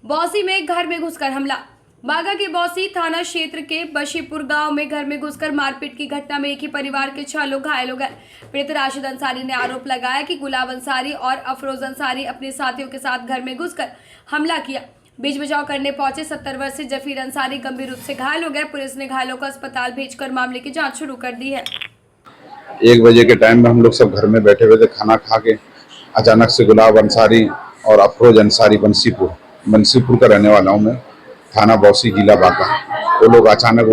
बौसी में घर में घुसकर हमला। बागा के बौसी थाना क्षेत्र के बशीपुर गांव में घर में घुसकर मारपीट की घटना में एक ही परिवार के 6 लोग घायल हो गए। पीड़ित राशिद अंसारी ने आरोप लगाया कि गुलाब अंसारी और अफरोज अंसारी अपने साथियों के साथ घर में घुसकर हमला किया। बीच बचाव करने पहुंचे 70 वर्षीय जफीर अंसारी गंभीर रूप से घायल हो गए। पुलिस ने घायलों को अस्पताल भेजकर मामले की जाँच शुरू कर दी है। 1 बजे के टाइम में हम लोग सब घर में बैठे हुए थे खाना खा के। अचानक से गुलाब अंसारी और अफरोज अंसारी बंसीपुर का रहने वाला हूँ मैं, थाना बौसी जिला बांका। वो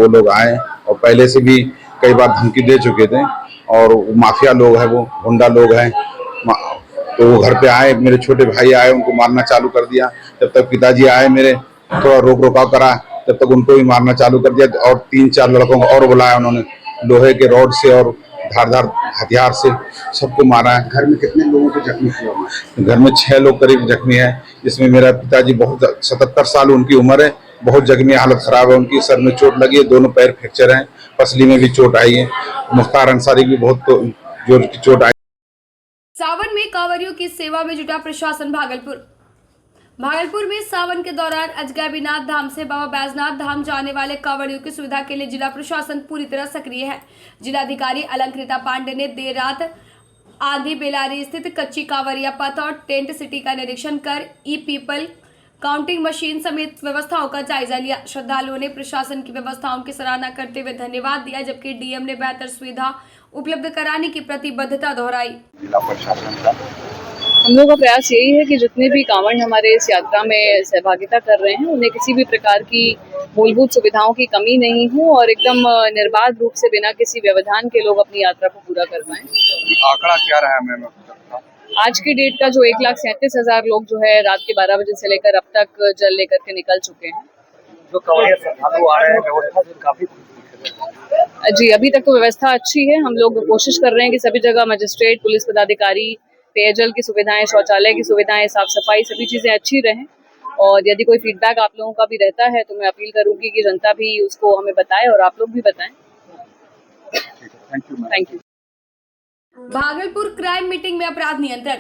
लोग आए और पहले से भी कई बार धमकी दे चुके थे और माफिया लोग हैं, वो गुंडा लोग हैं। तो वो घर पे आए, मेरे छोटे भाई आए, उनको मारना चालू कर दिया। जब तक पिताजी आए मेरे, थोड़ा रोक रोकाव करा, तब तक उनको भी मारना चालू कर दिया और 3-4 लड़कों को और बुलाया उन्होंने, लोहे के रॉड से और धारदार हथियार से सबको मारा है। घर में कितने लोगों को जख्मी किया? घर में 6 लोग करीब जख्मी है, जिसमें मेरा पिताजी बहुत 77 साल उनकी उम्र है, बहुत जख्मी, हालत खराब है उनकी। सर में चोट लगी है, दोनों पैर फ्रैक्चर हैं, पसली में भी चोट आई है। मुख्तार अंसारी की बहुत जोर की चोट आई। सावन में कांवरियों की सेवा में जुटा प्रशासन। भागलपुर में सावन के दौरान अजगैबीनाथ धाम से बाबा बैजनाथ धाम जाने वाले कांवड़ियों की सुविधा के लिए जिला प्रशासन पूरी तरह सक्रिय है। जिलाधिकारी अलंकृता पांडे ने देर रात आंधी बेलारी स्थित कच्ची कांवरिया पथ और टेंट सिटी का निरीक्षण कर ई पीपल काउंटिंग मशीन समेत व्यवस्थाओं का जायजा लिया। श्रद्धालुओं ने प्रशासन की व्यवस्थाओं की सराहना करते हुए धन्यवाद दिया, जबकि डीएम ने बेहतर सुविधा उपलब्ध कराने की प्रतिबद्धता दोहराई। जिला प्रशासन का हम लोग का प्रयास यही है कि जितने भी कांवड़ हमारे इस यात्रा में सहभागिता कर रहे हैं उन्हें किसी भी प्रकार की मूलभूत सुविधाओं की कमी नहीं हो और एकदम निर्बाध रूप से बिना किसी व्यवधान के लोग अपनी यात्रा को पूरा कर पाएं। आंकड़ा क्या रहा है मैम? आज की डेट का जो 1,37,000 लोग जो है रात के 12 बजे से लेकर अब तक जल लेकर के निकल चुके हैं। जो कांवड़िया श्रद्धालु आ रहे हैं, व्यवस्था काफी जी, अभी तक तो व्यवस्था अच्छी है। हम लोग कोशिश कर रहे हैं कि सभी जगह मजिस्ट्रेट, पुलिस पदाधिकारी, पेयजल की सुविधाएं, शौचालय की सुविधाएं, साफ सफाई, सभी चीजें अच्छी रहें। और यदि कोई फीडबैक आप लोगों का भी रहता है तो मैं अपील करूंगी कि जनता भी उसको हमें बताए और आप लोग भी बताएं। Thank you. Bhagalpur crime meeting में अपराध नियंत्रण।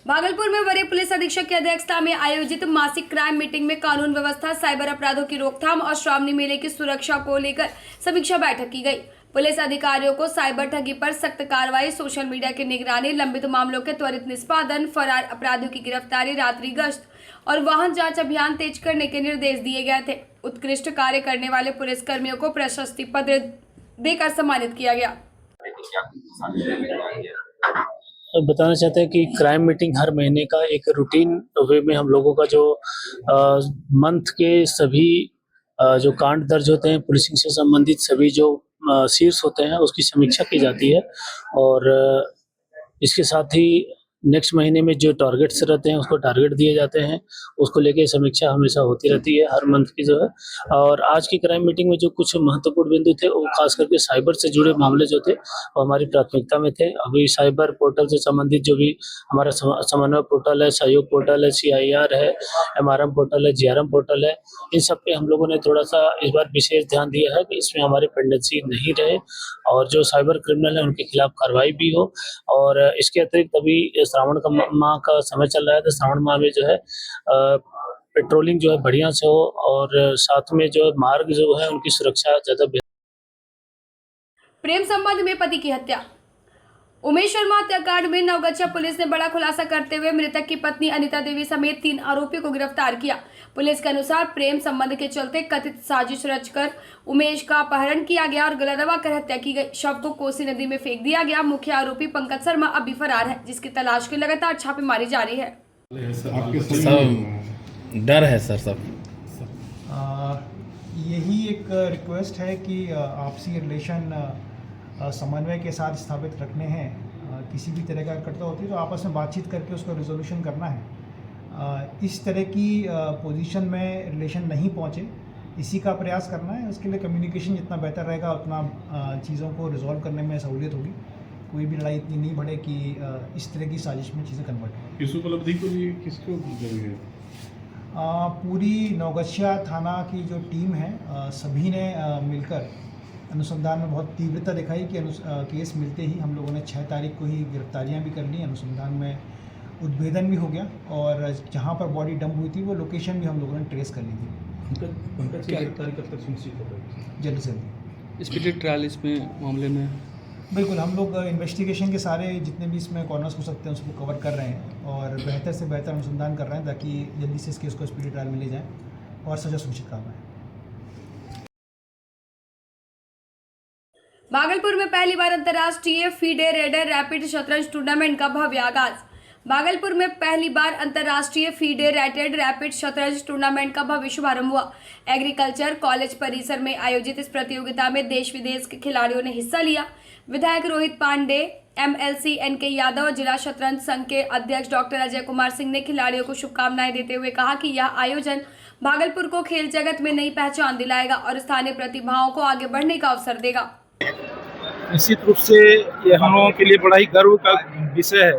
भागलपुर में वरीय पुलिस अधीक्षक की अध्यक्षता में आयोजित मासिक क्राइम मीटिंग में कानून व्यवस्था, साइबर अपराधों की रोकथाम और श्रावणी मेले की सुरक्षा को लेकर समीक्षा बैठक की गई। पुलिस अधिकारियों को साइबर ठगी पर सख्त कार्रवाई, सोशल मीडिया की निगरानी, लंबित मामलों के त्वरित निष्पादन, फरार अपराधियों की गिरफ्तारी, रात्रि गश्त और वाहन जांच अभियान तेज करने के निर्देश दिए गए थे। उत्कृष्ट कार्य करने वाले पुलिसकर्मियों को प्रशस्ति पत्र देकर सम्मानित किया गया। बताना चाहते हैं कि क्राइम मीटिंग हर महीने का एक रूटीन वे में हम लोगों का जो मंथ के सभी जो कांड दर्ज होते हैं, पुलिसिंग से संबंधित सभी जो शीर्ष होते हैं उसकी समीक्षा की जाती है। और इसके साथ ही नेक्स्ट महीने में जो टारगेट्स रहते हैं उसको टारगेट दिए जाते हैं, उसको लेके समीक्षा हमेशा होती रहती है हर मंथ की जो है। और आज की क्राइम मीटिंग में जो कुछ महत्वपूर्ण बिंदु थे वो खास करके साइबर से जुड़े मामले जो थे वो हमारी प्राथमिकता में थे। अभी साइबर पोर्टल से संबंधित जो भी हमारा समन्वय पोर्टल है, सहयोग पोर्टल है, CIR है, MRM पोर्टल है, GRM पोर्टल है, इन सब पे हम लोगों ने थोड़ा सा इस बार विशेष ध्यान दिया है कि इसमें हमारी पेंडेंसी नहीं रहे और जो साइबर क्रिमिनल है उनके खिलाफ कार्रवाई भी हो। और इसके अतिरिक्त अभी श्रावण का माह का समय चल रहा है, तो श्रावण माह में जो है पेट्रोलिंग जो है बढ़िया से हो और साथ में जो मार्ग जो है उनकी सुरक्षा ज्यादा बेहतर। प्रेम संबंध में पति की हत्या। उमेश शर्मा हत्याकांड में नवगछिया पुलिस ने बड़ा खुलासा करते हुए मृतक की पत्नी अनिता देवी समेत 3 आरोपियों को गिरफ्तार किया। पुलिस के अनुसार प्रेम संबंध के चलते कथित साजिश रचकर उमेश का अपहरण किया गया और गला दबाकर हत्या की गई। शव को कोसी नदी में फेंक दिया गया। मुख्य आरोपी पंकज शर्मा अब भी फरार है, जिसकी तलाश के लगातार छापेमारी जारी है। सब डर है सर, सब यही एक रिक्वेस्ट है कि आपसी रिलेशन समन्वय के साथ स्थापित रखने हैं। किसी भी तरह का कटता होती है तो आपस में बातचीत करके उसको रिजोल्यूशन करना है। इस तरह की पोजीशन में रिलेशन नहीं पहुंचे, इसी का प्रयास करना है। उसके लिए कम्युनिकेशन जितना बेहतर रहेगा उतना चीज़ों को रिजॉल्व करने में सहूलियत होगी। कोई भी लड़ाई इतनी नहीं बढ़े कि इस तरह की साजिश में चीज़ें कन्वर्ट हो। इस उपलब्धि को लिए किसको जरूरी है? पूरी नवगछिया थाना की जो टीम है सभी ने मिलकर अनुसंधान में बहुत तीव्रता दिखाई कि केस मिलते ही हम लोगों ने 6 तारीख को ही गिरफ्तारियां भी कर ली। अनुसंधान में उद्भेदन भी हो गया और जहाँ पर बॉडी डंप हुई थी वो लोकेशन भी हम लोगों ने ट्रेस कर ली थी पंकज की गिरफ्तारी कब तक सुनिश्चित हो पाएगी? जल्दी से जल्दी। स्पीडी ट्रायल इसमें मामले में बिल्कुल, हम लोग इन्वेस्टिगेशन के सारे जितने भी इसमें कॉर्नर्स हो सकते हैं उसको कवर कर रहे हैं और बेहतर से बेहतर अनुसंधान कर रहे हैं ताकि जल्दी से इस केस को स्पीडी ट्रायल में ले जाएं और सजा सुनिश्चित कर पाएँ। भागलपुर में पहली बार अंतर्राष्ट्रीय फीडे रेडर रैपिड शतरंज टूर्नामेंट का भव्य आगाज। भागलपुर में पहली बार अंतर्राष्ट्रीय फीडे रेटेड रैपिड शतरंज टूर्नामेंट का भव्य शुभारंभ हुआ। एग्रीकल्चर कॉलेज परिसर में आयोजित इस प्रतियोगिता में देश विदेश के खिलाड़ियों ने हिस्सा लिया। विधायक रोहित पांडे, MLC NK यादव और जिला शतरंज संघ के अध्यक्ष डॉक्टर अजय कुमार सिंह ने खिलाड़ियों को शुभकामनाएं देते हुए कहा कि यह आयोजन भागलपुर को खेल जगत में नई पहचान दिलाएगा और स्थानीय प्रतिभाओं को आगे बढ़ने का अवसर देगा। निश्चित रूप से ये हम लोगों के लिए बड़ा ही गर्व का विषय है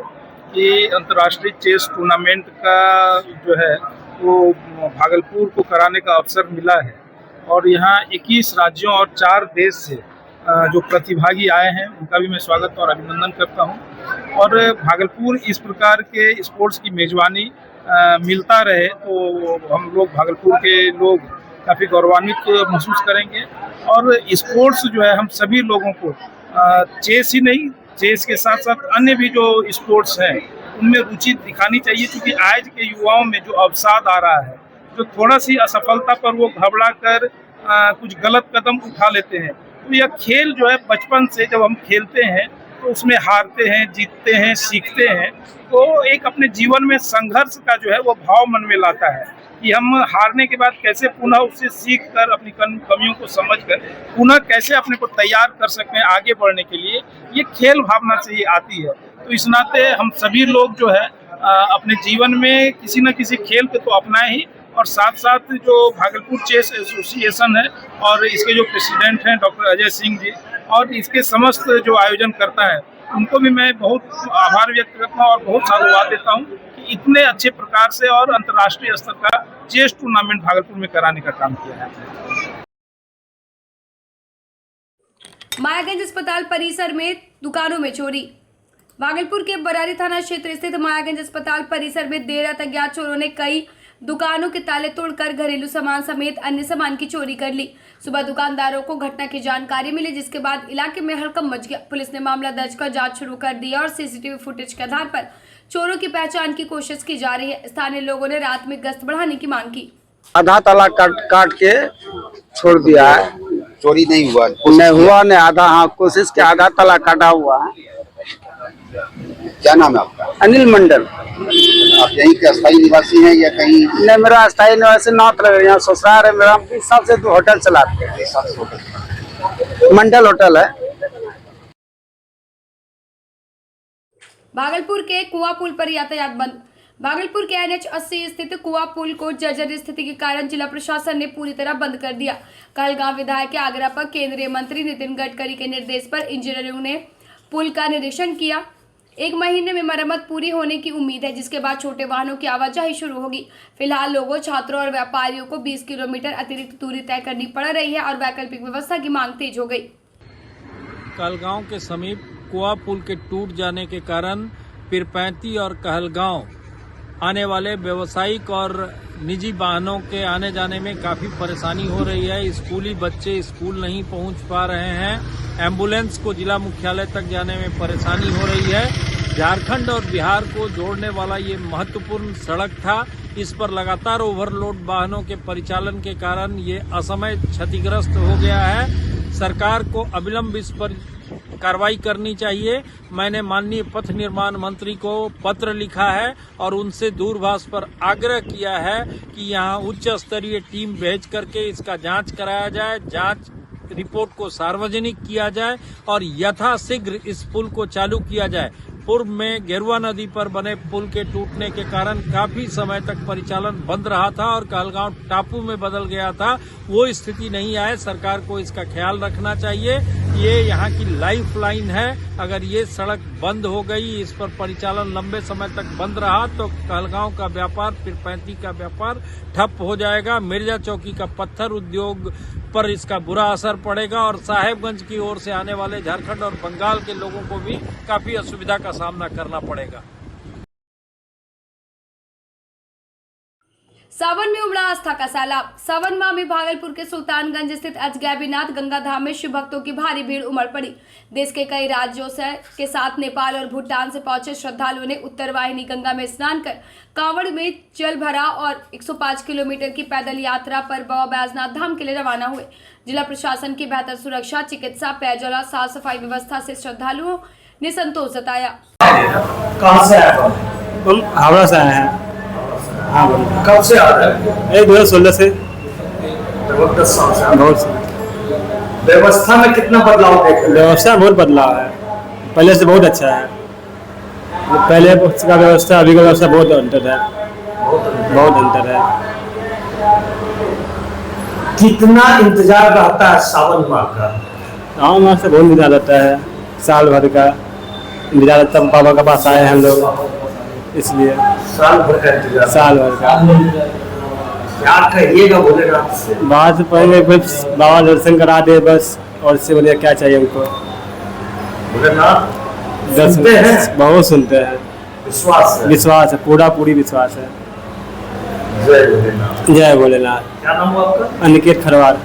कि अंतर्राष्ट्रीय चेस टूर्नामेंट का जो है वो भागलपुर को कराने का अवसर मिला है और यहाँ 21 राज्यों और 4 देश से जो प्रतिभागी आए हैं उनका भी मैं स्वागत और अभिनंदन करता हूँ। और भागलपुर इस प्रकार के स्पोर्ट्स की मेजबानी मिलता रहे तो हम लोग भागलपुर के लोग काफ़ी गौरवान्वित महसूस करेंगे। और स्पोर्ट्स जो है हम सभी लोगों को चेस ही नहीं, चेस के साथ साथ अन्य भी जो स्पोर्ट्स हैं उनमें रुचि दिखानी चाहिए, क्योंकि आज के युवाओं में जो अवसाद आ रहा है, जो थोड़ा सी असफलता पर वो घबरा कर कुछ गलत कदम उठा लेते हैं। तो यह खेल जो है बचपन से जब हम खेलते हैं तो उसमें हारते हैं, जीतते हैं, सीखते हैं, तो एक अपने जीवन में संघर्ष का जो है वो भाव मन में लाता है कि हम हारने के बाद कैसे पुनः उससे सीख कर अपनी कमियों को समझ कर पुनः कैसे अपने को तैयार कर सकते हैं आगे बढ़ने के लिए। ये खेल भावना से ही आती है। तो इस नाते हम सभी लोग जो है अपने जीवन में किसी न किसी खेल को तो अपनाएं ही, और साथ साथ जो भागलपुर चेस एसोसिएशन है और इसके जो प्रेसिडेंट हैं डॉक्टर अजय सिंह जी और इसके समस्त जो आयोजन करता है उनको भी मैं बहुत आभार व्यक्त करता हूँ और बहुत साधुवाद देता हूँ कि इतने अच्छे प्रकार से और अंतर्राष्ट्रीय स्तर का चेस टूर्नामेंट भागलपुर में कराने का काम किया है। मायागंज अस्पताल परिसर में दुकानों में चोरी। भागलपुर के बरारी थाना क्षेत्र स्थित मायागंज अस्पताल परिसर में देर रात अज्ञात चोरों ने कई दुकानों के ताले तोड़कर घरेलू सामान समेत अन्य सामान की चोरी कर ली। सुबह दुकानदारों को घटना की जानकारी मिली, जिसके बाद इलाके में हड़कंप मच गया। पुलिस ने मामला दर्ज कर जांच शुरू कर दी और CCTV फुटेज के आधार पर चोरों की पहचान की कोशिश की जा रही है। स्थानीय लोगों ने रात में गश्त बढ़ाने की मांग की। आधा ताला काट के छोड़ दिया है। चोरी नहीं हुआ? नहीं हुआ, नहीं आधा, हाँ कोशिश के आधा ताला काटा हुआ है। क्या नाम है आपका? अनिल मंडल। आप यहीं के अस्थायी निवासी हैं या कहीं? नहीं, मेरा अस्थायी निवासी नौत लग यहाँ ससुराल है मेरा। 20 साल से 2 होटल चलाते हैं। मंडल होटल है। भागलपुर के कुआं पुल पर यातायात बंद। भागलपुर के NH 80 स्थित कुआं पुल को जर्जर स्थिति के कारण जिला प्रशासन ने पूरी तरह बंद कर दिया। कहलगांव विधायक के आग्रह पर केंद्रीय मंत्री नितिन गडकरी के निर्देश पर इंजीनियरों ने पुल का निरीक्षण किया। 1 महीने में मरम्मत पूरी होने की उम्मीद है, जिसके बाद छोटे वाहनों की आवाजाही शुरू होगी। फिलहाल लोगों, छात्रों और व्यापारियों को 20 किलोमीटर अतिरिक्त दूरी तय करनी पड़ रही है और वैकल्पिक व्यवस्था की मांग तेज हो गई। कहलगांव के समीप कुआं पुल के टूट जाने के कारण पीरपैंती और कहलगांव आने वाले व्यावसायिक और निजी वाहनों के आने जाने में काफी परेशानी हो रही है। स्कूली बच्चे स्कूल नहीं पहुंच पा रहे हैं। एम्बुलेंस को जिला मुख्यालय तक जाने में परेशानी हो रही है। झारखंड और बिहार को जोड़ने वाला ये महत्वपूर्ण सड़क था। इस पर लगातार ओवरलोड वाहनों के परिचालन के कारण ये असमय क्षतिग्रस्त हो गया है। सरकार को अविलंब इस पर कार्रवाई करनी चाहिए। मैंने माननीय पथ निर्माण मंत्री को पत्र लिखा है और उनसे दूरभाष पर आग्रह किया है कि यहाँ उच्च स्तरीय टीम भेज करके इसका जांच कराया जाए, जांच रिपोर्ट को सार्वजनिक किया जाए और यथाशीघ्र इस पुल को चालू किया जाए। पूर्व में गेरुआ नदी पर बने पुल के टूटने के कारण काफी समय तक परिचालन बंद रहा था और कहलगांव टापू में बदल गया था। वो स्थिति नहीं आए। सरकार को इसका ख्याल रखना चाहिए। ये यहाँ की लाइफ लाइन है। अगर ये सड़क बंद हो गई, इस पर परिचालन लंबे समय तक बंद रहा तो कहलगांव का व्यापार, पीरपैंती का व्यापार ठप हो जाएगा। मिर्जा चौकी का पत्थर उद्योग पर इसका बुरा असर पड़ेगा और साहेबगंज की ओर से आने वाले झारखंड और बंगाल के लोगों को भी काफी असुविधा का सामना करना पड़ेगा। सावन में उमड़ा आस्था का सैलाब। सावन माह में भागलपुर के सुल्तानगंज स्थित अजगैबीनाथ गंगा धाम में शिव भक्तों की भारी भीड़ उमड़ पड़ी। देश के कई राज्यों के साथ नेपाल और भूटान से पहुंचे श्रद्धालुओं ने उत्तर वाहिनी गंगा में स्नान कर कांवड़ में जल भरा और 105 किलोमीटर की पैदल यात्रा पर बाबा बैजनाथ धाम के लिए रवाना हुए। जिला प्रशासन की बेहतर सुरक्षा, चिकित्सा, पेयजल और साफ सफाई व्यवस्था से श्रद्धालुओं ने संतोष जताया। कहाँ से आए हम? हावड़ा से आए हैं। हाँ बोलिए। कब से आ रहे हैं? 2016 से। लगभग 10 साल से। बहुत से। व्यवस्था में कितना बदलाव देख रहे हैं? व्यवस्था बहुत बदलाव है, पहले से बहुत अच्छा है। पहले का व्यवस्था अभी का व्यवस्था बहुत अंतर है, बहुत अंतर है। कितना इंतजार रहता है सावन माह का? हाँ, माह से बहुत इंतजार रहता है, साल भर का इंतजार। तब बाबा के पास आए हम लोग, इसलिए साल भर का इंतजार। साल भर का। क्या कहिएगा भोलेनाथ से? बाहर से पहले बस बाबा दर्शन करा दे बस, और इससे बढ़िया क्या चाहिए हमको। भोलेनाथ दर्शन हैं? बहुत सुनते हैं। विश्वास है? विश्वास है, पूरी विश्वास है। जय भोलेनाथ। जय भोलेनाथ। क्या नाम हुआ आपका? अनिकेत खरवार।